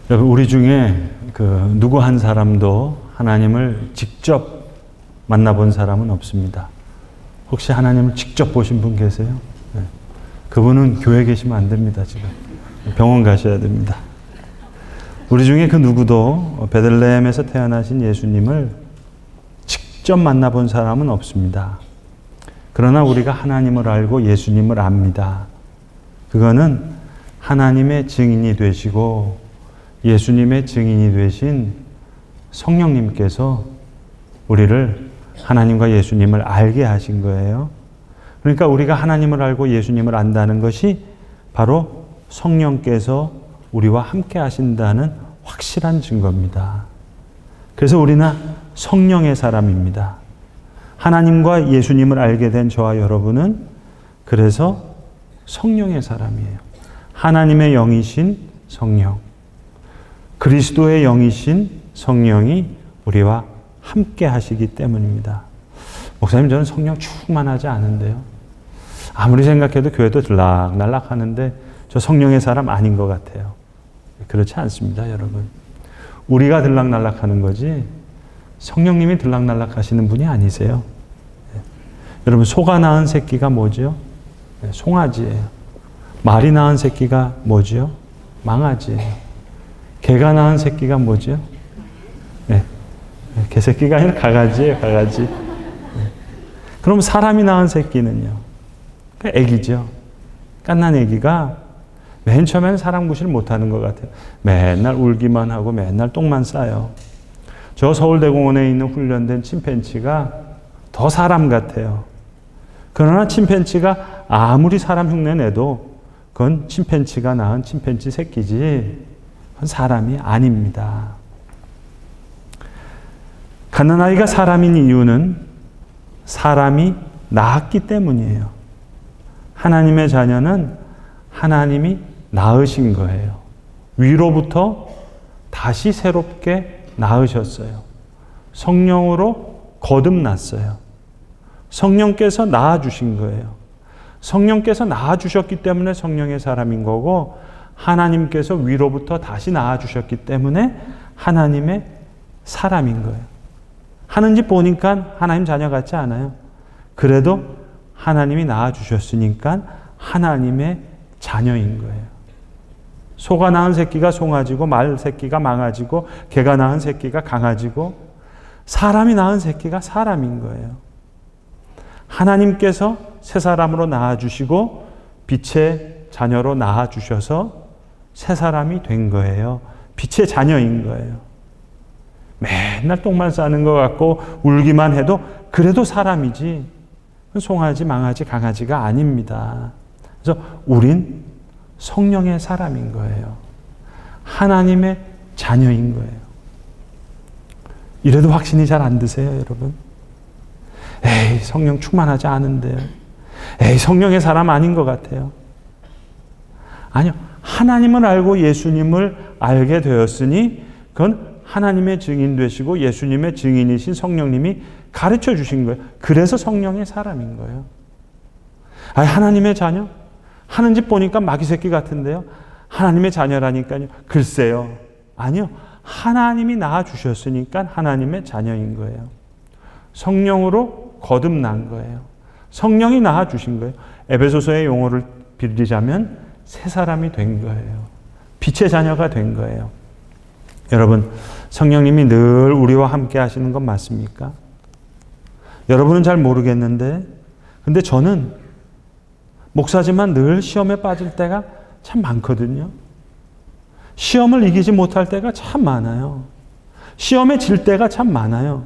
여러분, 우리 중에 누구 한 사람도 하나님을 직접 만나본 사람은 없습니다. 혹시 하나님을 직접 보신 분 계세요? 네. 그분은 교회에 계시면 안 됩니다. 지금 병원 가셔야 됩니다. 우리 중에 그 누구도 베들레헴에서 태어나신 예수님을 직접 만나본 사람은 없습니다. 그러나 우리가 하나님을 알고 예수님을 압니다. 그거는 하나님의 증인이 되시고 예수님의 증인이 되신 성령님께서 우리를 하나님과 예수님을 알게 하신 거예요. 그러니까 우리가 하나님을 알고 예수님을 안다는 것이 바로 성령께서 우리와 함께 하신다는 확실한 증거입니다. 그래서 우리는 성령의 사람입니다. 하나님과 예수님을 알게 된 저와 여러분은 그래서 성령의 사람이에요. 하나님의 영이신 성령, 그리스도의 영이신 성령이 우리와 함께 하시기 때문입니다. 목사님, 저는 성령 충만하지 않은데요. 아무리 생각해도 교회도 들락날락 하는데 저 성령의 사람 아닌 것 같아요. 그렇지 않습니다, 여러분. 우리가 들락날락 하는 거지 성령님이 들락날락 하시는 분이 아니세요. 여러분, 소가 낳은 새끼가 뭐죠? 송아지예요. 말이 낳은 새끼가 뭐죠? 망아지예요. 개가 낳은 새끼가 뭐죠? 개새끼가 아니라 강아지예요, 강아지. 그럼 사람이 낳은 새끼는요? 애기죠. 갓난 애기가 맨 처음에는 사람 구실 못하는 것 같아요. 맨날 울기만 하고 맨날 똥만 싸요. 저 서울대공원에 있는 훈련된 침팬지가 더 사람 같아요. 그러나 침팬지가 아무리 사람 흉내 내도 그건 침팬지가 낳은 침팬지 새끼지 그건 사람이 아닙니다. 갓난아이가 사람인 이유는 사람이 낳았기 때문이에요. 하나님의 자녀는 하나님이 낳으신 거예요. 위로부터 다시 새롭게 낳으셨어요. 성령으로 거듭났어요. 성령께서 낳아주신 거예요. 성령께서 낳아주셨기 때문에 성령의 사람인 거고, 하나님께서 위로부터 다시 낳아주셨기 때문에 하나님의 사람인 거예요. 하는 짓 보니까 하나님 자녀 같지 않아요. 그래도 하나님이 낳아주셨으니까 하나님의 자녀인 거예요. 소가 낳은 새끼가 송아지고, 말 새끼가 망아지고, 개가 낳은 새끼가 강아지고, 사람이 낳은 새끼가 사람인 거예요. 하나님께서 새 사람으로 낳아주시고 빛의 자녀로 낳아주셔서 새 사람이 된 거예요. 빛의 자녀인 거예요. 맨날 똥만 싸는 것 같고 울기만 해도 그래도 사람이지 송아지, 망아지, 강아지가 아닙니다. 그래서 우린 성령의 사람인 거예요. 하나님의 자녀인 거예요. 이래도 확신이 잘 안 드세요, 여러분? 에이, 성령 충만하지 않은데요. 에이, 성령의 사람 아닌 것 같아요. 아니요. 하나님을 알고 예수님을 알게 되었으니 그건 하나님의 증인 되시고 예수님의 증인이신 성령님이 가르쳐 주신 거예요. 그래서 성령의 사람인 거예요. 아니, 하나님의 자녀? 하는 짓 보니까 마귀 새끼 같은데요. 하나님의 자녀라니까요. 글쎄요. 아니요. 하나님이 낳아주셨으니까 하나님의 자녀인 거예요. 성령으로 거듭난 거예요. 성령이 낳아주신 거예요. 에베소서의 용어를 빌리자면 새 사람이 된 거예요. 빛의 자녀가 된 거예요. 여러분, 성령님이 늘 우리와 함께 하시는 건 맞습니까? 여러분은 잘 모르겠는데, 근데 저는 목사지만 늘 시험에 빠질 때가 참 많거든요. 시험을 이기지 못할 때가 참 많아요. 시험에 질 때가 참 많아요.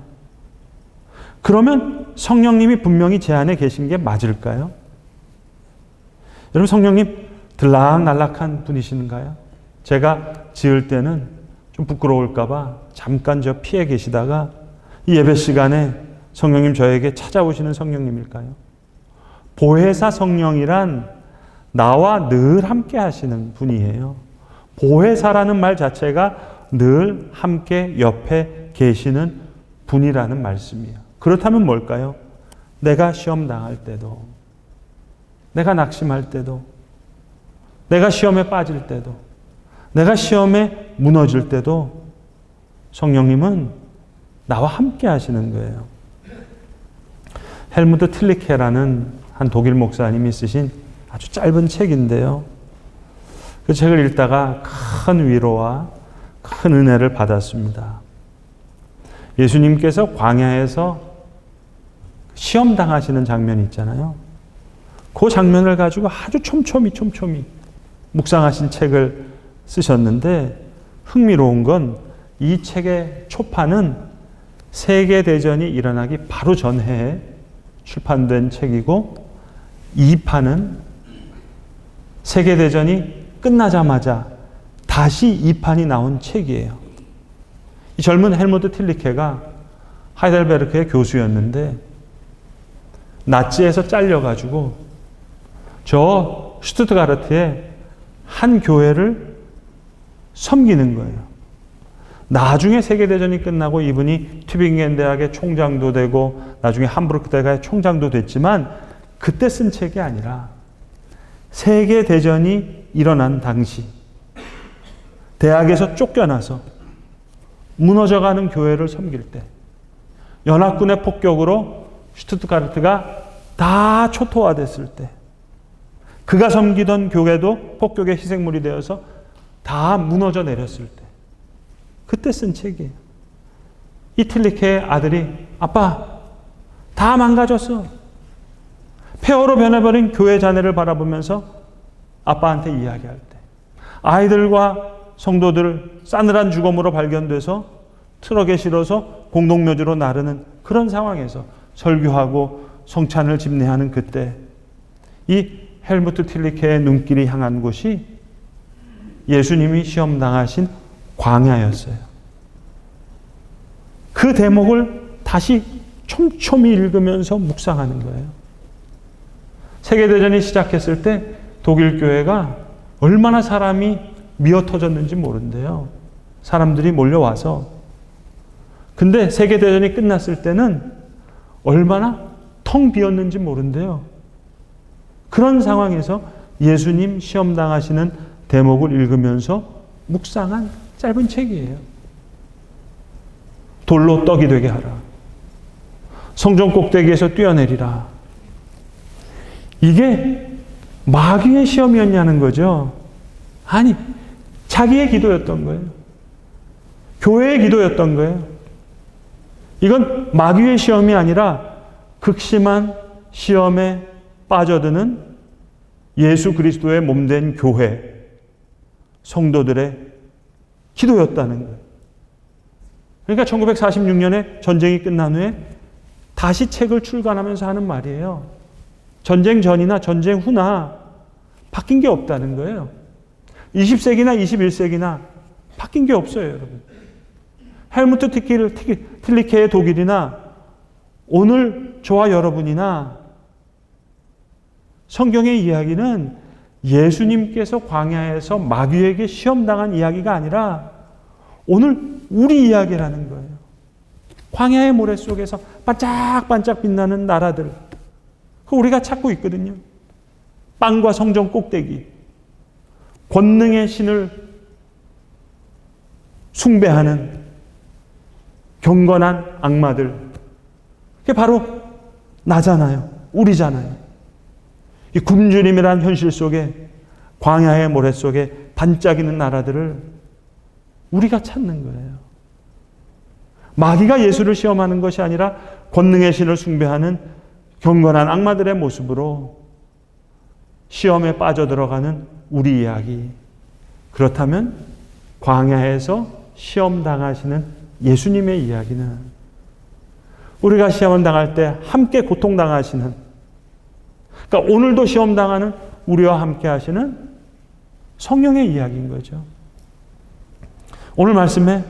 그러면 성령님이 분명히 제 안에 계신 게 맞을까요? 여러분, 성령님 들락날락한 분이신가요? 제가 지을 때는 좀 부끄러울까봐 잠깐 저 피해 계시다가 이 예배 시간에 성령님 저에게 찾아오시는 성령님일까요? 보혜사 성령이란 나와 늘 함께 하시는 분이에요. 보혜사라는 말 자체가 늘 함께 옆에 계시는 분이라는 말씀이에요. 그렇다면 뭘까요? 내가 시험 당할 때도, 내가 낙심할 때도, 내가 시험에 빠질 때도, 내가 시험에 무너질 때도 성령님은 나와 함께 하시는 거예요. 헬무트 틸리케라는 한 독일 목사님이 쓰신 아주 짧은 책인데요. 그 책을 읽다가 큰 위로와 큰 은혜를 받았습니다. 예수님께서 광야에서 시험 당하시는 장면이 있잖아요. 그 장면을 가지고 아주 촘촘히 묵상하신 책을 쓰셨는데, 흥미로운 건 이 책의 초판은 세계대전이 일어나기 바로 전해에 출판된 책이고, 2판은 세계대전이 끝나자마자 다시 2판이 나온 책이에요. 이 젊은 헬무트 틸리케가 하이델베르크의 교수였는데 나치에서 잘려가지고 저 슈투트가르트의 한 교회를 섬기는 거예요. 나중에 세계대전이 끝나고 이분이 튜빙겐 대학의 총장도 되고 나중에 함부르크 대학의 총장도 됐지만, 그때 쓴 책이 아니라 세계대전이 일어난 당시 대학에서 쫓겨나서 무너져가는 교회를 섬길 때, 연합군의 폭격으로 슈투트가르트가 다 초토화됐을 때, 그가 섬기던 교회도 폭격의 희생물이 되어서 다 무너져 내렸을 때, 그때 쓴 책이에요. 이 틸리케의 아들이 아빠 다 망가졌어. 폐허로 변해버린 교회 자네를 바라보면서 아빠한테 이야기할 때, 아이들과 성도들 싸늘한 죽음으로 발견돼서 트럭에 실어서 공동묘지로 나르는 그런 상황에서 설교하고 성찬을 집례하는 그때, 이 헬무트 틸리케의 눈길이 향한 곳이 예수님이 시험 당하신 광야였어요. 그 대목을 다시 촘촘히 읽으면서 묵상하는 거예요. 세계대전이 시작했을 때 독일 교회가 얼마나 사람이 미어 터졌는지 모른대요. 사람들이 몰려와서. 근데 세계대전이 끝났을 때는 얼마나 텅 비었는지 모른대요. 그런 상황에서 예수님 시험 당하시는 대목을 읽으면서 묵상한 짧은 책이에요. 돌로 떡이 되게 하라. 성전 꼭대기에서 뛰어내리라. 이게 마귀의 시험이었냐는 거죠. 아니, 자기의 기도였던 거예요. 교회의 기도였던 거예요. 이건 마귀의 시험이 아니라 극심한 시험에 빠져드는 예수 그리스도의 몸된 교회, 성도들의 기도였다는 거예요. 그러니까 1946년에 전쟁이 끝난 후에 다시 책을 출간하면서 하는 말이에요. 전쟁 전이나 전쟁 후나 바뀐 게 없다는 거예요. 20세기나 21세기나 바뀐 게 없어요, 여러분. 헬무트 틸리케의 독일이나 오늘 저와 여러분이나 성경의 이야기는 예수님께서 광야에서 마귀에게 시험당한 이야기가 아니라 오늘 우리 이야기라는 거예요. 광야의 모래 속에서 반짝반짝 빛나는 나라들, 그거 우리가 찾고 있거든요. 빵과 성전 꼭대기, 권능의 신을 숭배하는 경건한 악마들, 그게 바로 나잖아요. 우리잖아요. 이 굶주림이란 현실 속에, 광야의 모래 속에 반짝이는 나라들을 우리가 찾는 거예요. 마귀가 예수를 시험하는 것이 아니라 권능의 신을 숭배하는 경건한 악마들의 모습으로 시험에 빠져들어가는 우리 이야기. 그렇다면 광야에서 시험 당하시는 예수님의 이야기는, 우리가 시험을 당할 때 함께 고통당하시는, 그러니까 오늘도 시험 당하는 우리와 함께 하시는 성령의 이야기인 거죠. 오늘 말씀에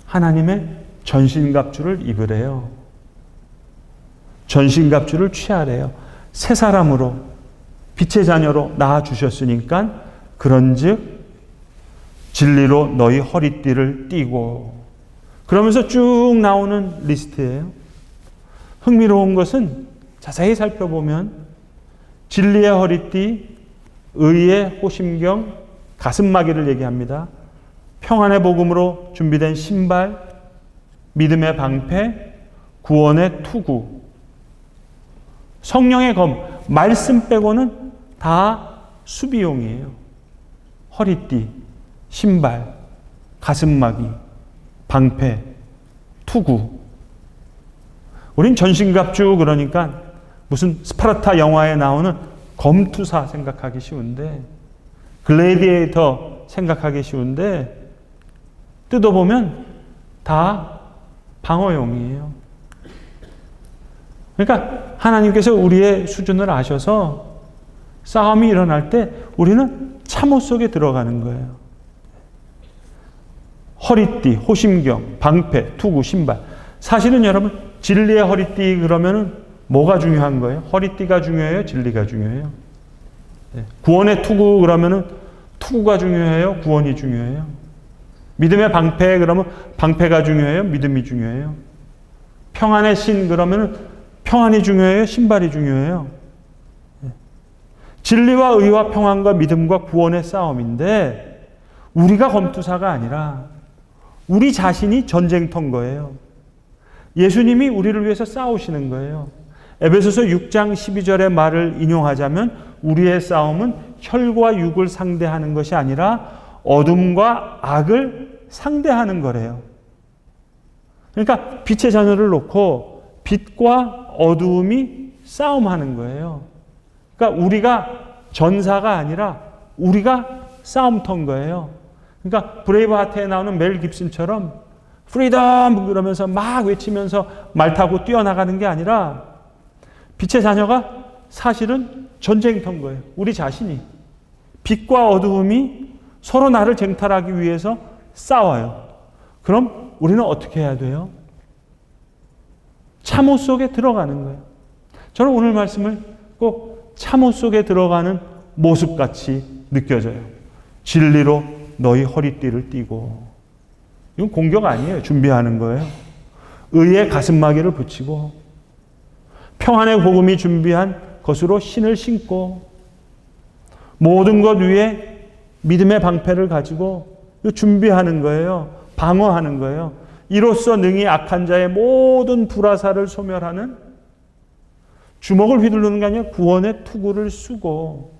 하나님의 전신갑주를 입으래요. 전신갑주를 취하래요. 새 사람으로, 빛의 자녀로 낳아주셨으니까 그런즉 진리로 너희 허리띠를 띠고, 그러면서 쭉 나오는 리스트예요. 흥미로운 것은 자세히 살펴보면 진리의 허리띠, 의의 호심경, 가슴막이를 얘기합니다. 평안의 복음으로 준비된 신발, 믿음의 방패, 구원의 투구, 성령의 검, 말씀 빼고는 다 수비용이에요. 허리띠, 신발, 가슴막이, 방패, 투구. 우린 전신갑주 그러니까 무슨 스파르타 영화에 나오는 검투사 생각하기 쉬운데, 글래디에이터 생각하기 쉬운데, 뜯어보면 다 방어용이에요. 그러니까 하나님께서 우리의 수준을 아셔서 싸움이 일어날 때 우리는 참호 속에 들어가는 거예요. 허리띠, 호심경, 방패, 투구, 신발. 사실은 여러분, 진리의 허리띠 그러면은 뭐가 중요한 거예요? 허리띠가 중요해요? 진리가 중요해요? 구원의 투구 그러면은 투구가 중요해요? 구원이 중요해요? 믿음의 방패 그러면 방패가 중요해요? 믿음이 중요해요? 평안의 신 그러면은 평안이 중요해요? 신발이 중요해요? 진리와 의와 평안과 믿음과 구원의 싸움인데 우리가 검투사가 아니라 우리 자신이 전쟁터인 거예요. 예수님이 우리를 위해서 싸우시는 거예요. 에베소서 6장 12절의 말을 인용하자면 우리의 싸움은 혈과 육을 상대하는 것이 아니라 어둠과 악을 상대하는 거래요. 그러니까 빛의 자녀를 놓고 빛과 어두움이 싸움하는 거예요. 그러니까 우리가 전사가 아니라 우리가 싸움터인 거예요. 그러니까 브레이브하트에 나오는 멜 깁슨처럼 프리덤 그러면서 막 외치면서 말 타고 뛰어나가는 게 아니라 빛의 자녀가 사실은 전쟁터인 거예요. 우리 자신이. 빛과 어두움이 서로 나를 쟁탈하기 위해서 싸워요. 그럼 우리는 어떻게 해야 돼요? 참호 속에 들어가는 거예요. 저는 오늘 말씀을 꼭 참호 속에 들어가는 모습같이 느껴져요. 진리로 너희 허리띠를 띠고. 이건 공격 아니에요. 준비하는 거예요. 의의 가슴마개를 붙이고 평안의 복음이 준비한 것으로 신을 신고 모든 것 위에 믿음의 방패를 가지고 준비하는 거예요. 방어하는 거예요. 이로써 능히 악한 자의 모든 불화살을 소멸하는 주먹을 휘두르는 게 아니라 구원의 투구를 쓰고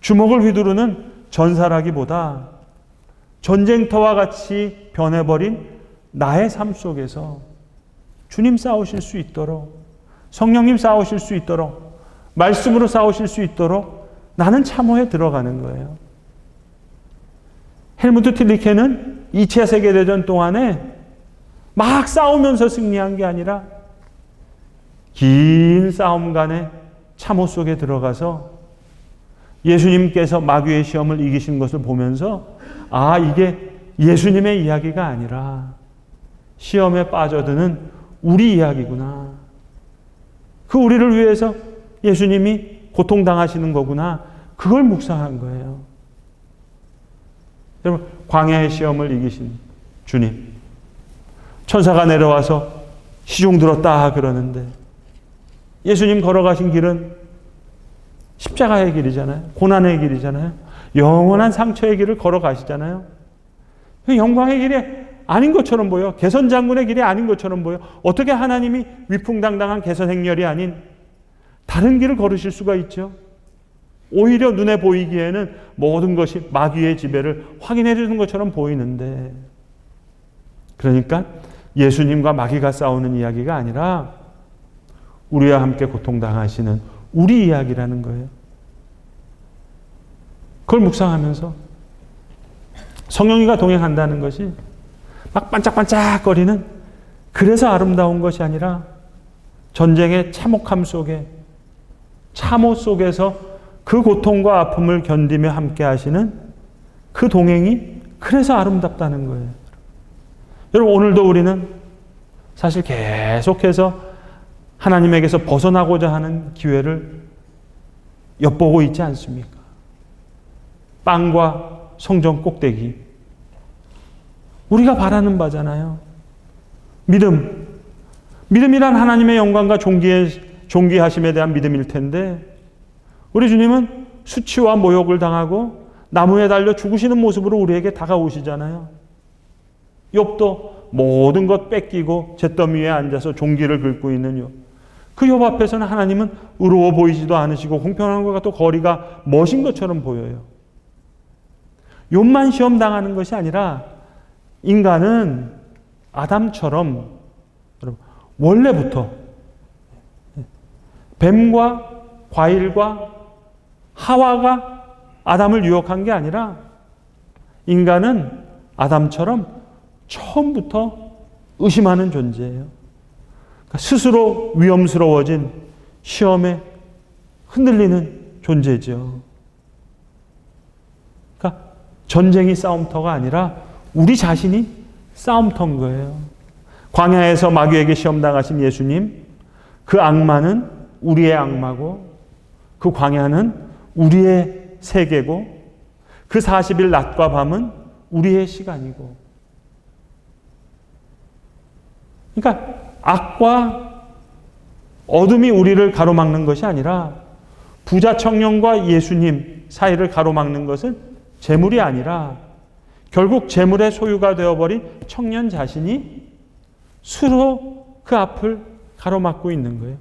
주먹을 휘두르는 전사라기보다 전쟁터와 같이 변해버린 나의 삶 속에서 주님 싸우실 수 있도록 성령님 싸우실 수 있도록 말씀으로 싸우실 수 있도록 나는 참호에 들어가는 거예요. 헬무트 틸리케는 2차 세계대전 동안에 막 싸우면서 승리한 게 아니라 긴 싸움간의 참호 속에 들어가서 예수님께서 마귀의 시험을 이기신 것을 보면서 아, 이게 예수님의 이야기가 아니라 시험에 빠져드는 우리 이야기구나. 그 우리를 위해서 예수님이 고통당하시는 거구나. 그걸 묵상한 거예요. 여러분, 광야의 시험을 이기신 주님. 천사가 내려와서 시종 들었다 그러는데 예수님 걸어가신 길은 십자가의 길이잖아요. 고난의 길이잖아요. 영원한 상처의 길을 걸어가시잖아요. 영광의 길이 아닌 것처럼 보여. 개선 장군의 길이 아닌 것처럼 보여. 어떻게 하나님이 위풍당당한 개선 행렬이 아닌 다른 길을 걸으실 수가 있죠? 오히려 눈에 보이기에는 모든 것이 마귀의 지배를 확인해 주는 것처럼 보이는데 그러니까 예수님과 마귀가 싸우는 이야기가 아니라 우리와 함께 고통당하시는 우리 이야기라는 거예요. 그걸 묵상하면서 성령이가 동행한다는 것이 막 반짝반짝거리는 그래서 아름다운 것이 아니라 전쟁의 참혹함 속에 참호 속에서 그 고통과 아픔을 견디며 함께 하시는 그 동행이 그래서 아름답다는 거예요. 여러분, 오늘도 우리는 사실 계속해서 하나님에게서 벗어나고자 하는 기회를 엿보고 있지 않습니까? 빵과 성전 꼭대기. 우리가 바라는 바잖아요. 믿음이란 하나님의 영광과 존귀하심에 대한 믿음일 텐데 우리 주님은 수치와 모욕을 당하고 나무에 달려 죽으시는 모습으로 우리에게 다가오시잖아요. 욥도 모든 것 뺏기고 잿더미 위에 앉아서 종기를 긁고 있는 욥. 그 욥 앞에서는 하나님은 의로워 보이지도 않으시고 공평한 것과 또 거리가 멋인 것처럼 보여요. 욥만 시험 당하는 것이 아니라 인간은 아담처럼 원래부터 뱀과 과일과 하와가 아담을 유혹한 게 아니라 인간은 아담처럼 처음부터 의심하는 존재예요. 그러니까 스스로 위험스러워진 시험에 흔들리는 존재죠. 그러니까 전쟁이 싸움터가 아니라 우리 자신이 싸움터인 거예요. 광야에서 마귀에게 시험당하신 예수님, 그 악마는 우리의 악마고 그 광야는 우리의 세계고 그 40일 낮과 밤은 우리의 시간이고, 그러니까 악과 어둠이 우리를 가로막는 것이 아니라 부자 청년과 예수님 사이를 가로막는 것은 재물이 아니라 결국 재물의 소유가 되어버린 청년 자신이 스스로 그 앞을 가로막고 있는 거예요.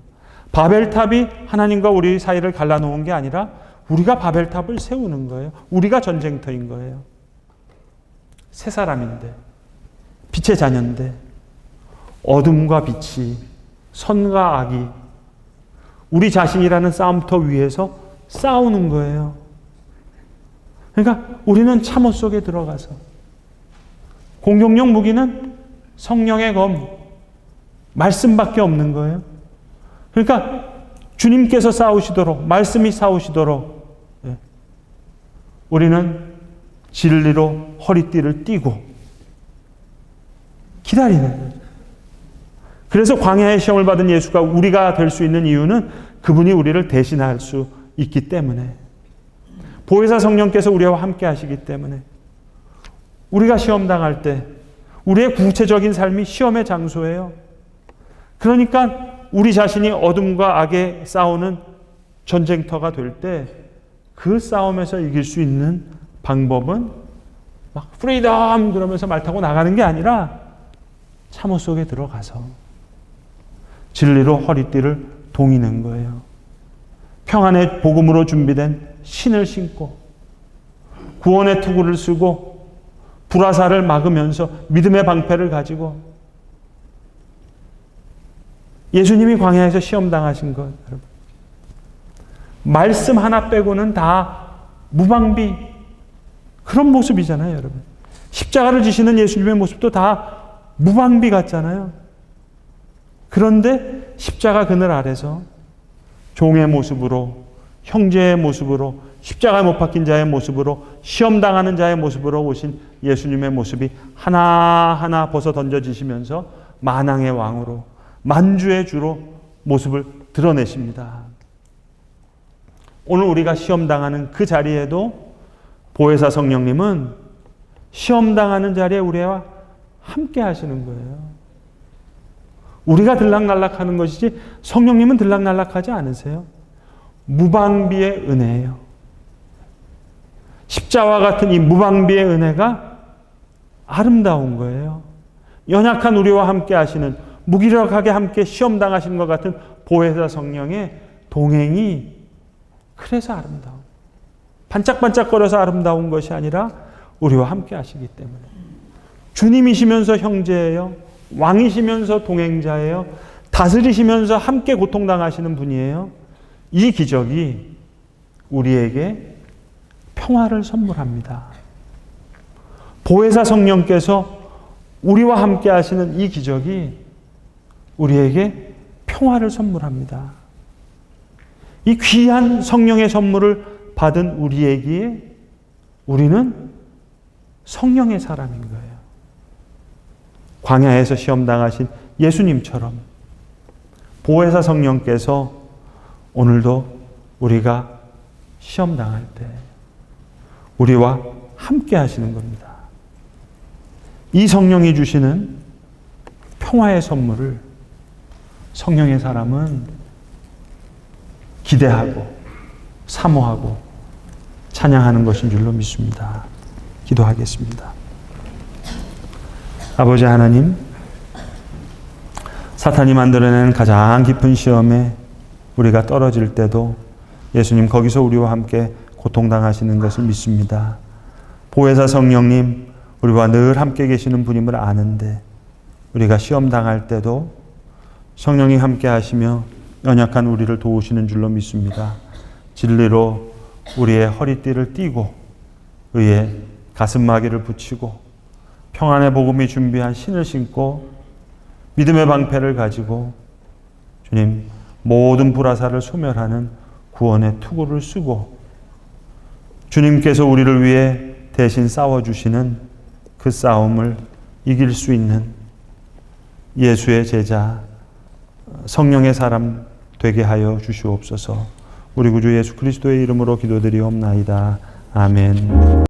바벨탑이 하나님과 우리 사이를 갈라놓은 게 아니라 우리가 바벨탑을 세우는 거예요. 우리가 전쟁터인 거예요. 새 사람인데, 빛의 자녀인데 어둠과 빛이, 선과 악이 우리 자신이라는 싸움터 위에서 싸우는 거예요. 그러니까 우리는 참호 속에 들어가서 공격용 무기는 성령의 검, 말씀밖에 없는 거예요. 그러니까 주님께서 싸우시도록, 말씀이 싸우시도록 우리는 진리로 허리띠를 띠고 기다리는 거예요. 그래서 광야의 시험을 받은 예수가 우리가 될 수 있는 이유는 그분이 우리를 대신할 수 있기 때문에, 보혜사 성령께서 우리와 함께 하시기 때문에, 우리가 시험당할 때 우리의 구체적인 삶이 시험의 장소예요. 그러니까 우리 자신이 어둠과 악에 싸우는 전쟁터가 될 때 그 싸움에서 이길 수 있는 방법은 막 프리덤 그러면서 말 타고 나가는 게 아니라 참호 속에 들어가서 진리로 허리띠를 동이는 거예요. 평안의 복음으로 준비된 신을 신고 구원의 투구를 쓰고 불화살을 막으면서 믿음의 방패를 가지고, 예수님이 광야에서 시험당하신 것, 여러분, 말씀 하나 빼고는 다 무방비, 그런 모습이잖아요. 여러분, 십자가를 지시는 예수님의 모습도 다 무방비 같잖아요. 그런데 십자가 그늘 아래서 종의 모습으로, 형제의 모습으로, 십자가에 못 박힌 자의 모습으로, 시험당하는 자의 모습으로 오신 예수님의 모습이 하나하나 벗어 던져지시면서 만왕의 왕으로, 만주의 주로 모습을 드러내십니다. 오늘 우리가 시험당하는 그 자리에도 보혜사 성령님은 시험당하는 자리에 우리와 함께 하시는 거예요. 우리가 들락날락하는 것이지 성령님은 들락날락하지 않으세요. 무방비의 은혜예요. 십자와 같은 이 무방비의 은혜가 아름다운 거예요. 연약한 우리와 함께 하시는, 무기력하게 함께 시험당하시는 것 같은 보혜사 성령의 동행이 그래서 아름다운, 반짝반짝거려서 아름다운 것이 아니라 우리와 함께 하시기 때문에, 주님이시면서 형제예요. 왕이시면서 동행자예요. 다스리시면서 함께 고통당하시는 분이에요. 이 기적이 우리에게 평화를 선물합니다. 보혜사 성령께서 우리와 함께 하시는 이 기적이 우리에게 평화를 선물합니다. 이 귀한 성령의 선물을 받은 우리에게 우리는 성령의 사람인 거예요. 광야에서 시험당하신 예수님처럼 보혜사 성령께서 오늘도 우리가 시험당할 때 우리와 함께 하시는 겁니다. 이 성령이 주시는 평화의 선물을 성령의 사람은 기대하고 사모하고 찬양하는 것인 줄로 믿습니다. 기도하겠습니다. 아버지 하나님, 사탄이 만들어내는 가장 깊은 시험에 우리가 떨어질 때도 예수님 거기서 우리와 함께 고통당하시는 것을 믿습니다. 보혜사 성령님, 우리와 늘 함께 계시는 분임을 아는데 우리가 시험 당할 때도 성령이 함께 하시며 연약한 우리를 도우시는 줄로 믿습니다. 진리로 우리의 허리띠를 띠고 의의 가슴마개를 붙이고 평안의 복음이 준비한 신을 신고 믿음의 방패를 가지고 주님 모든 불화살을 소멸하는 구원의 투구를 쓰고 주님께서 우리를 위해 대신 싸워주시는 그 싸움을 이길 수 있는 예수의 제자, 성령의 사람 되게 하여 주시옵소서. 우리 구주 예수 그리스도의 이름으로 기도드리옵나이다. 아멘.